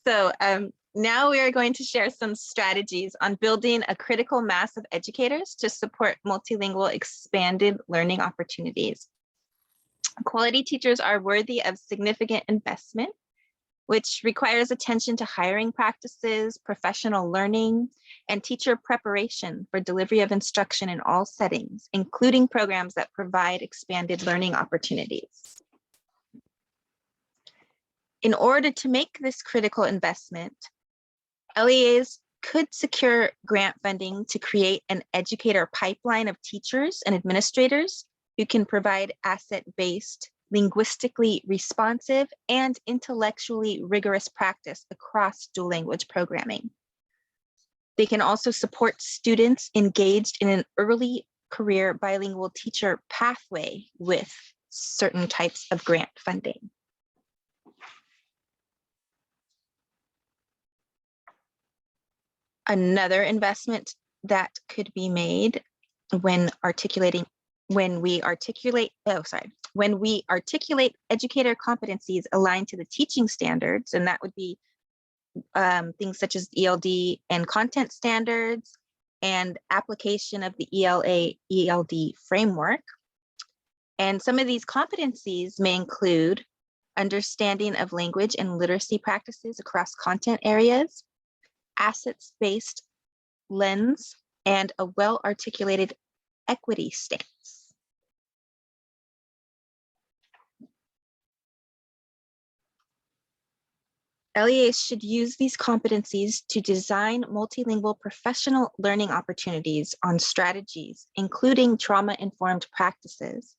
So now we are going to share some strategies on building a critical mass of educators to support multilingual expanded learning opportunities. Quality teachers are worthy of significant investment, which requires attention to hiring practices, professional learning, and teacher preparation for delivery of instruction in all settings, including programs that provide expanded learning opportunities. In order to make this critical investment, LEAs could secure grant funding to create an educator pipeline of teachers and administrators who can provide asset-based, linguistically responsive, and intellectually rigorous practice across dual language programming. They can also support students engaged in an early career bilingual teacher pathway with certain types of grant funding. Another investment that could be made when we articulate educator competencies aligned to the teaching standards, and that would be things such as ELD and content standards and application of the ELA-ELD framework. And some of these competencies may include understanding of language and literacy practices across content areas, assets-based lens, and a well-articulated equity stance. LEAs should use these competencies to design multilingual professional learning opportunities on strategies, including trauma-informed practices,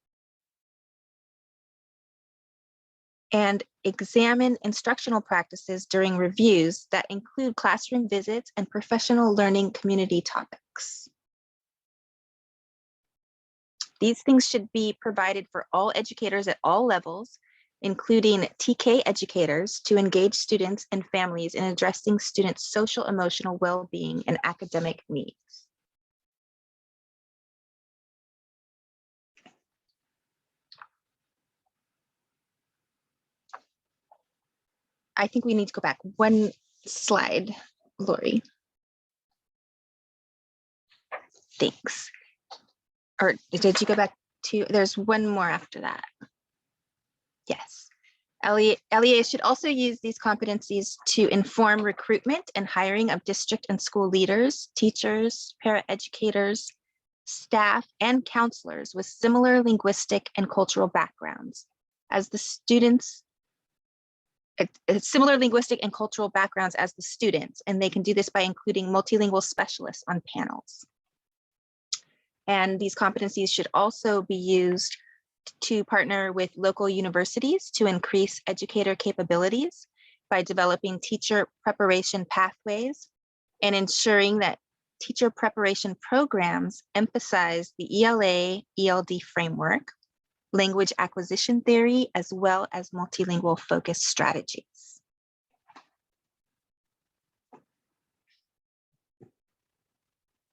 and examine instructional practices during reviews that include classroom visits and professional learning community topics. These things should be provided for all educators at all levels, including TK educators, to engage students and families in addressing students' social, emotional well-being and academic needs. I think we need to go back one slide, Lorrie. Thanks. Or did you go back to, there's one more after that. Yes. LEA should also use these competencies to inform recruitment and hiring of district and school leaders, teachers, paraeducators, staff, and counselors with similar linguistic and cultural backgrounds as the students, similar linguistic and cultural backgrounds as the students, and they can do this by including multilingual specialists on panels. And these competencies should also be used to partner with local universities to increase educator capabilities by developing teacher preparation pathways and ensuring that teacher preparation programs emphasize the ELA-ELD framework, language acquisition theory, as well as multilingual focus strategies.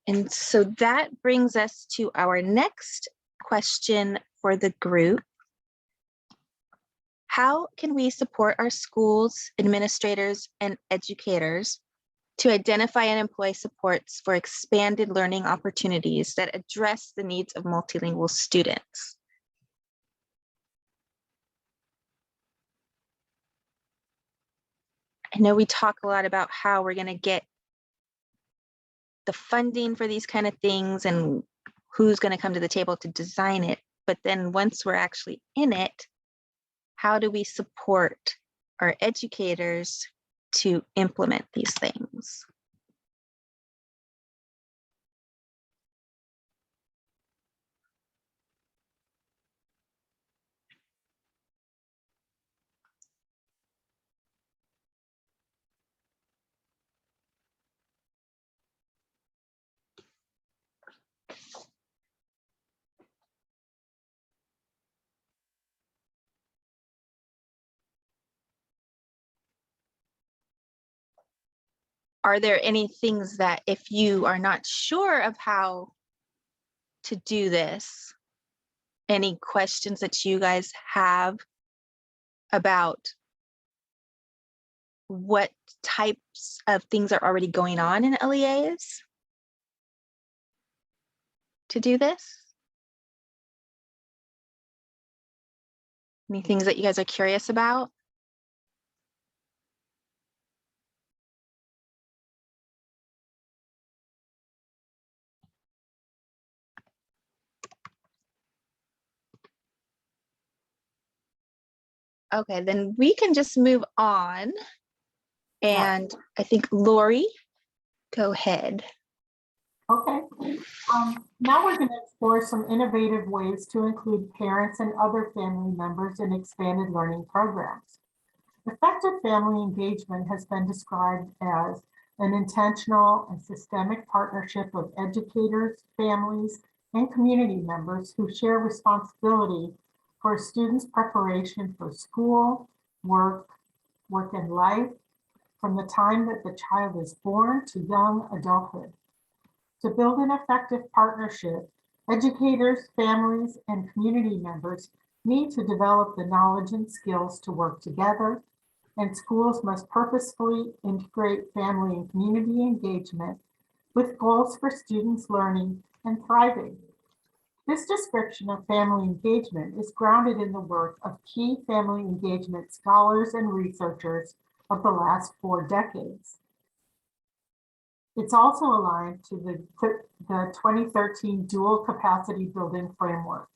And so that brings us to our next question for the group. How can we support our schools, administrators, and educators to identify and employ supports for expanded learning opportunities that address the needs of multilingual students? I know we talk a lot about how we're going to get the funding for these kind of things and who's going to come to the table to design it. But then once we're actually in it, how do we support our educators to implement these things? Are there any things that if you are not sure of how to do this, any questions that you guys have about what types of things are already going on in LEAs to do this? Any things that you guys are curious about? Okay, then we can just move on. And I think Lorrie, go ahead. Okay. Now we're going to explore some innovative ways to include parents and other family members in expanded learning programs. Effective family engagement has been described as an intentional and systemic partnership of educators, families, and community members who share responsibility for a student's preparation for school, work and life, from the time that the child is born to young adulthood. To build an effective partnership, educators, families, and community members need to develop the knowledge and skills to work together, and schools must purposefully integrate family and community engagement with goals for students' learning and thriving. This description of family engagement is grounded in the work of key family engagement scholars and researchers of the last 4 decades. It's also aligned to the 2013 Dual Capacity Building Framework.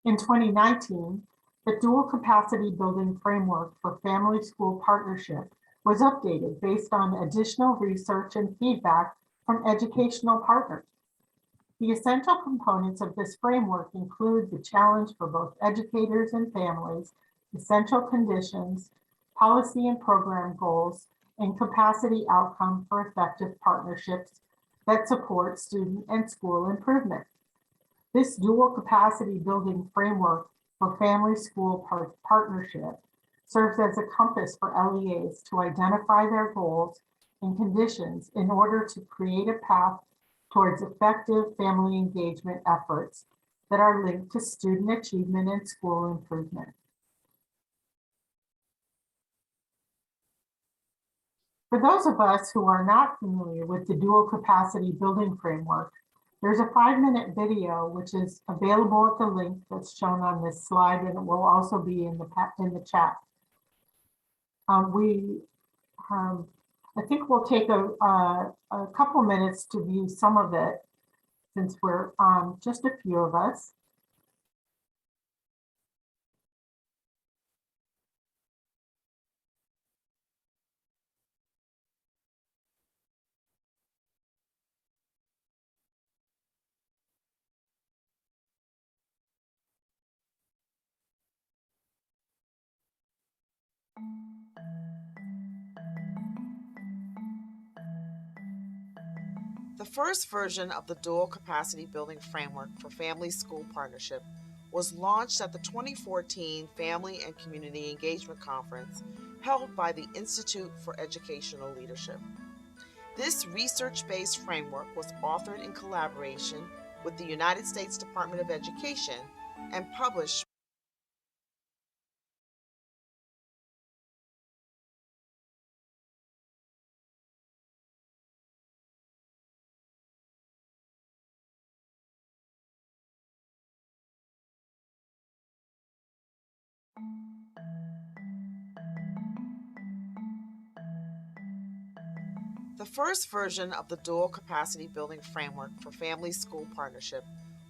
In 2019, the Dual Capacity Building Framework for Family School Partnership was updated based on additional research and feedback from educational partners. The essential components of this framework include the challenge for both educators and families, essential conditions, policy and program goals, and capacity outcome for effective partnerships that support student and school improvement. This dual capacity building framework for family school partnership serves as a compass for LEAs to identify their goals and conditions in order to create a path towards effective family engagement efforts that are linked to student achievement and school improvement. For those of us who are not familiar with the dual capacity building framework, there's a 5-minute video which is available at the link that's shown on this slide, and it will also be in the chat. I think we'll take a couple minutes to view some of it, since we're just a few of us. The first version of the Dual Capacity Building Framework for Family School Partnership was launched at the 2014 Family and Community Engagement Conference held by the Institute for Educational Leadership. This research-based framework was authored in collaboration with the United States Department of Education and published The first version of the Dual Capacity Building Framework for Family School Partnership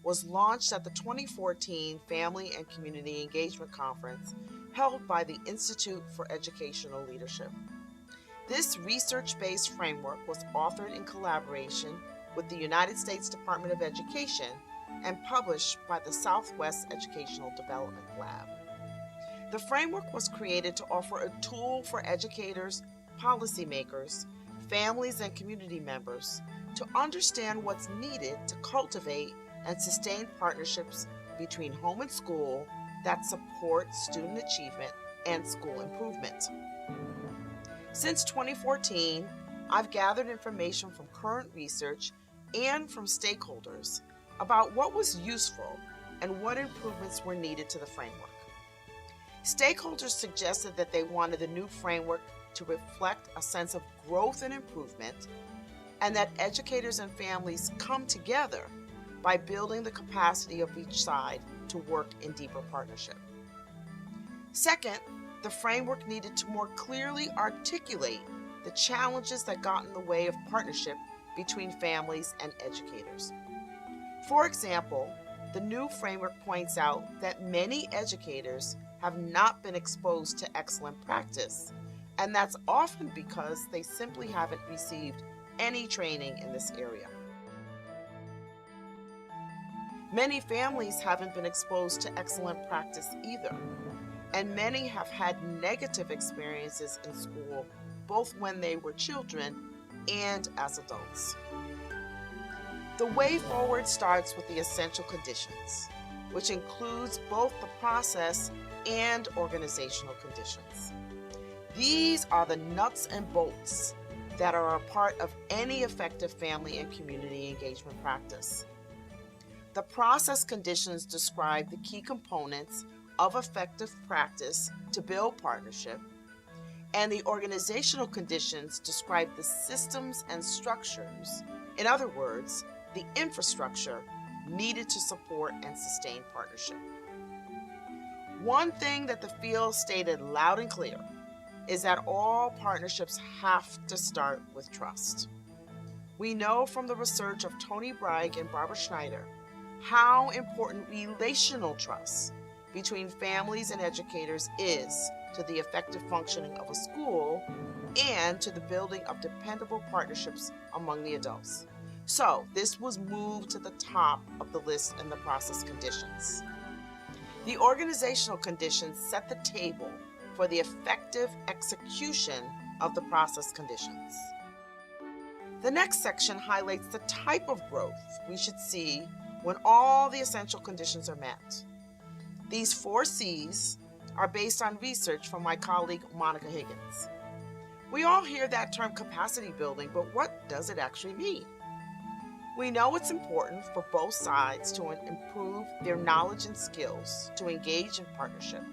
was launched at the 2014 Family and Community Engagement Conference held by the Institute for Educational Leadership. This research-based framework was authored in collaboration with the United States Department of Education and published by the Southwest Educational Development Lab. The framework was created to offer a tool for educators, policymakers, families, and community members to understand what's needed to cultivate and sustain partnerships between home and school that support student achievement and school improvement. Since 2014, I've gathered information from current research and from stakeholders about what was useful and what improvements were needed to the framework. Stakeholders suggested that they wanted the new framework to reflect a sense of growth and improvement, and that educators and families come together by building the capacity of each side to work in deeper partnership. Second, the framework needed to more clearly articulate the challenges that got in the way of partnership between families and educators. For example, the new framework points out that many educators have not been exposed to excellent practice, and that's often because they simply haven't received any training in this area. Many families haven't been exposed to excellent practice either, and many have had negative experiences in school, both when they were children and as adults. The way forward starts with the essential conditions, which includes both the process and organizational conditions. These are the nuts and bolts that are a part of any effective family and community engagement practice. The process conditions describe the key components of effective practice to build partnership, and the organizational conditions describe the systems and structures, in other words, the infrastructure needed to support and sustain partnership. One thing that the field stated loud and clear is that all partnerships have to start with trust. We know from the research of Tony Bragg and Barbara Schneider how important relational trust between families and educators is to the effective functioning of a school and to the building of dependable partnerships among the adults. So this was moved to the top of the list in the process conditions. The organizational conditions set the table for the effective execution of the process conditions. The next section highlights the type of growth we should see when all the essential conditions are met. These 4 C's are based on research from my colleague Monica Higgins. We all hear that term capacity building, but what does it actually mean? We know it's important for both sides to improve their knowledge and skills to engage in partnership.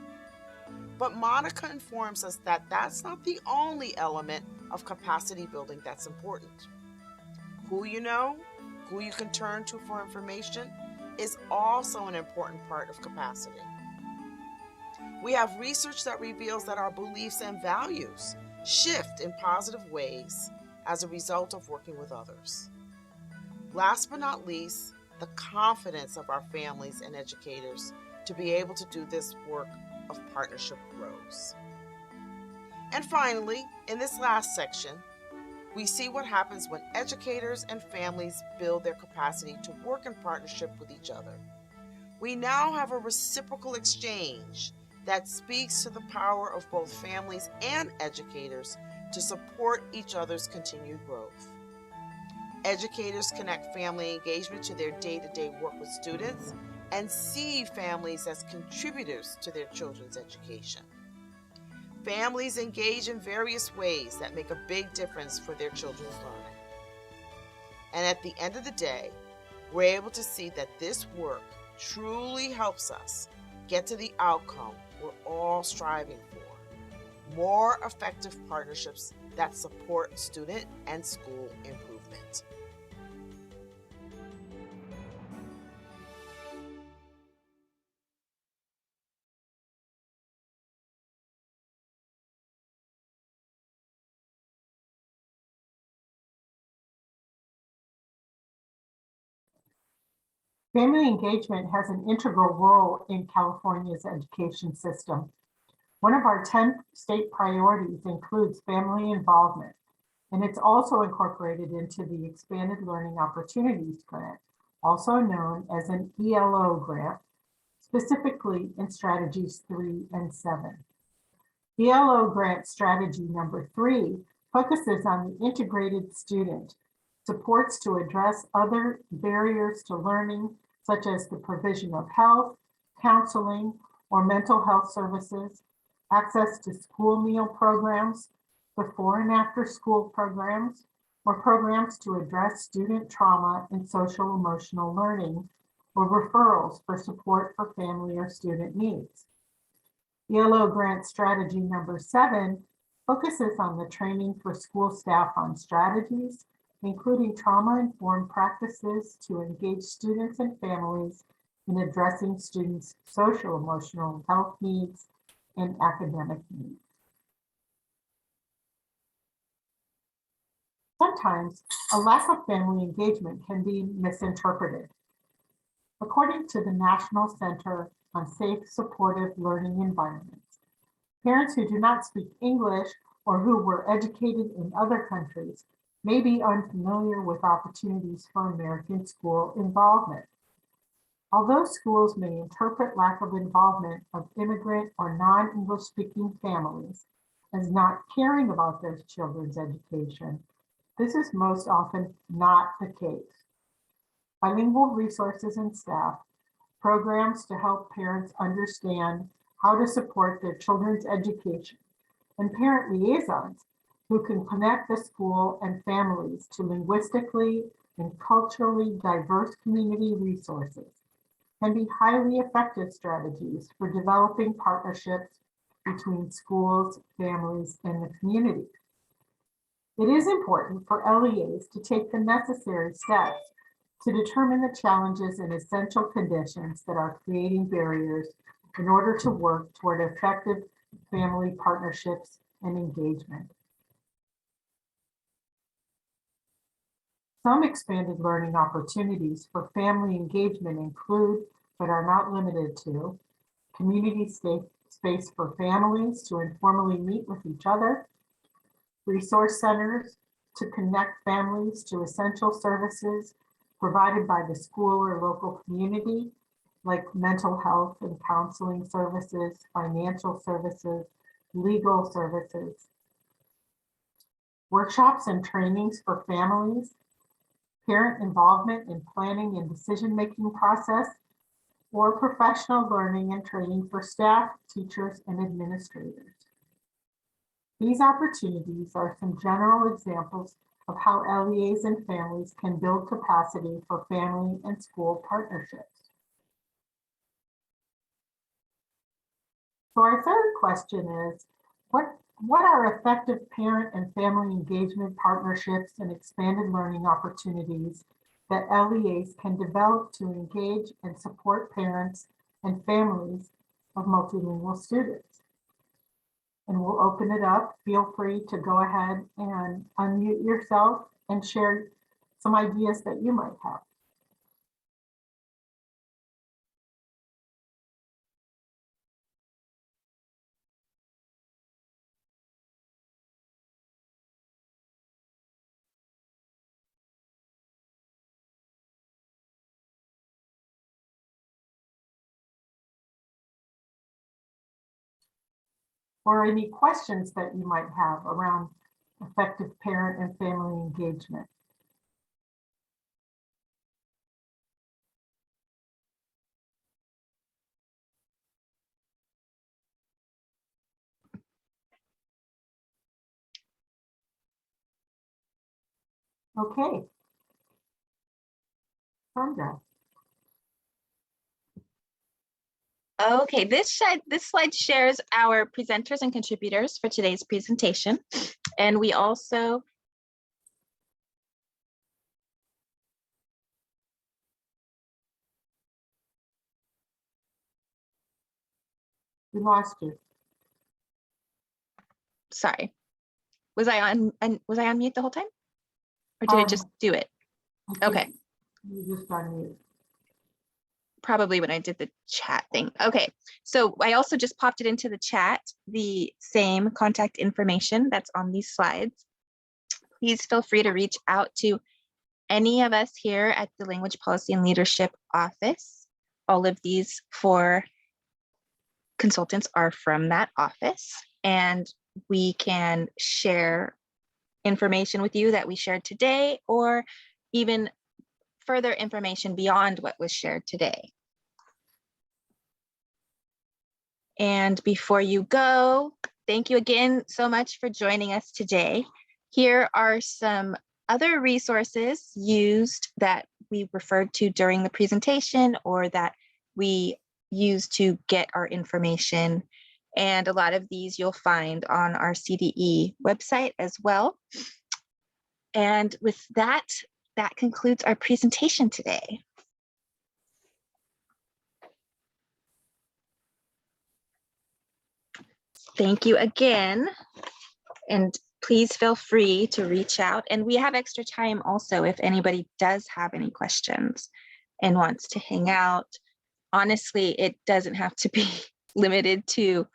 But Monica informs us that that's not the only element of capacity building that's important. Who you know, who you can turn to for information, is also an important part of capacity. We have research that reveals that our beliefs and values shift in positive ways as a result of working with others. Last but not least, the confidence of our families and educators to be able to do this work of partnership grows. And finally, in this last section, we see what happens when educators and families build their capacity to work in partnership with each other. We now have a reciprocal exchange that speaks to the power of both families and educators to support each other's continued growth. Educators connect family engagement to their day-to-day work with students and see families as contributors to their children's education. Families engage in various ways that make a big difference for their children's learning. And at the end of the day, we're able to see that this work truly helps us get to the outcome we're all striving for: more effective partnerships that support student and school improvement. Family engagement has an integral role in California's education system. One of our 10 state priorities includes family involvement, and it's also incorporated into the Expanded Learning Opportunities Grant, also known as an ELO grant, specifically in strategies 3 and 7. ELO grant strategy number 3 focuses on the integrated student, supports to address other barriers to learning, such as the provision of health, counseling, or mental health services, access to school meal programs, before and after school programs, or programs to address student trauma and social emotional learning, or referrals for support for family or student needs. ELO grant strategy number 7 focuses on the training for school staff on strategies, including trauma-informed practices to engage students and families in addressing students' social, emotional, and health needs and academic needs. Sometimes a lack of family engagement can be misinterpreted. According to the National Center on Safe, Supportive Learning Environments, parents who do not speak English or who were educated in other countries may be unfamiliar with opportunities for American school involvement. Although schools may interpret lack of involvement of immigrant or non-English speaking families as not caring about their children's education, this is most often not the case. Bilingual resources and staff, programs to help parents understand how to support their children's education, and parent liaisons who can connect the school and families to linguistically and culturally diverse community resources can be highly effective strategies for developing partnerships between schools, families, and the community. It is important for LEAs to take the necessary steps to determine the challenges and essential conditions that are creating barriers in order to work toward effective family partnerships and engagement. Some expanded learning opportunities for family engagement include, but are not limited to, community space for families to informally meet with each other, resource centers to connect families to essential services provided by the school or local community, like mental health and counseling services, financial services, legal services, workshops and trainings for families, parent involvement in planning and decision-making process, or professional learning and training for staff, teachers, and administrators. These opportunities are some general examples of how LEAs and families can build capacity for family and school partnerships. So our third question is, what are effective parent and family engagement partnerships and expanded learning opportunities that LEAs can develop to engage and support parents and families of multilingual students? And we'll open it up. Feel free to go ahead and unmute yourself and share some ideas that you might have. Or any questions that you might have around effective parent and family engagement. Okay. Sandra. Okay, this slide shares our presenters and contributors for today's presentation. And we also We lost you. sorry, was I on mute the whole time? Or did it just do it? Okay. You just unmute. Probably when I did the chat thing. Okay, so I also just popped it into the chat, the same contact information that's on these slides. Please feel free to reach out to any of us here at the Language Policy and Leadership Office. All of these 4 consultants are from that office, and we can share information with you that we shared today, or even further information beyond what was shared today. And before you go, thank you again so much for joining us today. Here are some other resources used that we referred to during the presentation or that we use to get our information. And a lot of these you'll find on our CDE website as well. And with that, that concludes our presentation today. Thank you again. And please feel free to reach out. And we have extra time also if anybody does have any questions and wants to hang out. Honestly, it doesn't have to be limited to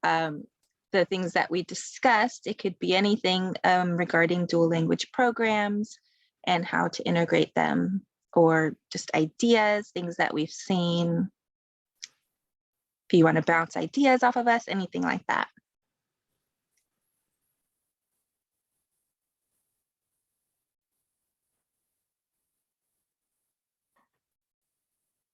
the things that we discussed. It could be anything regarding dual language programs and how to integrate them, or just ideas, things that we've seen. If you want to bounce ideas off of us, anything like that.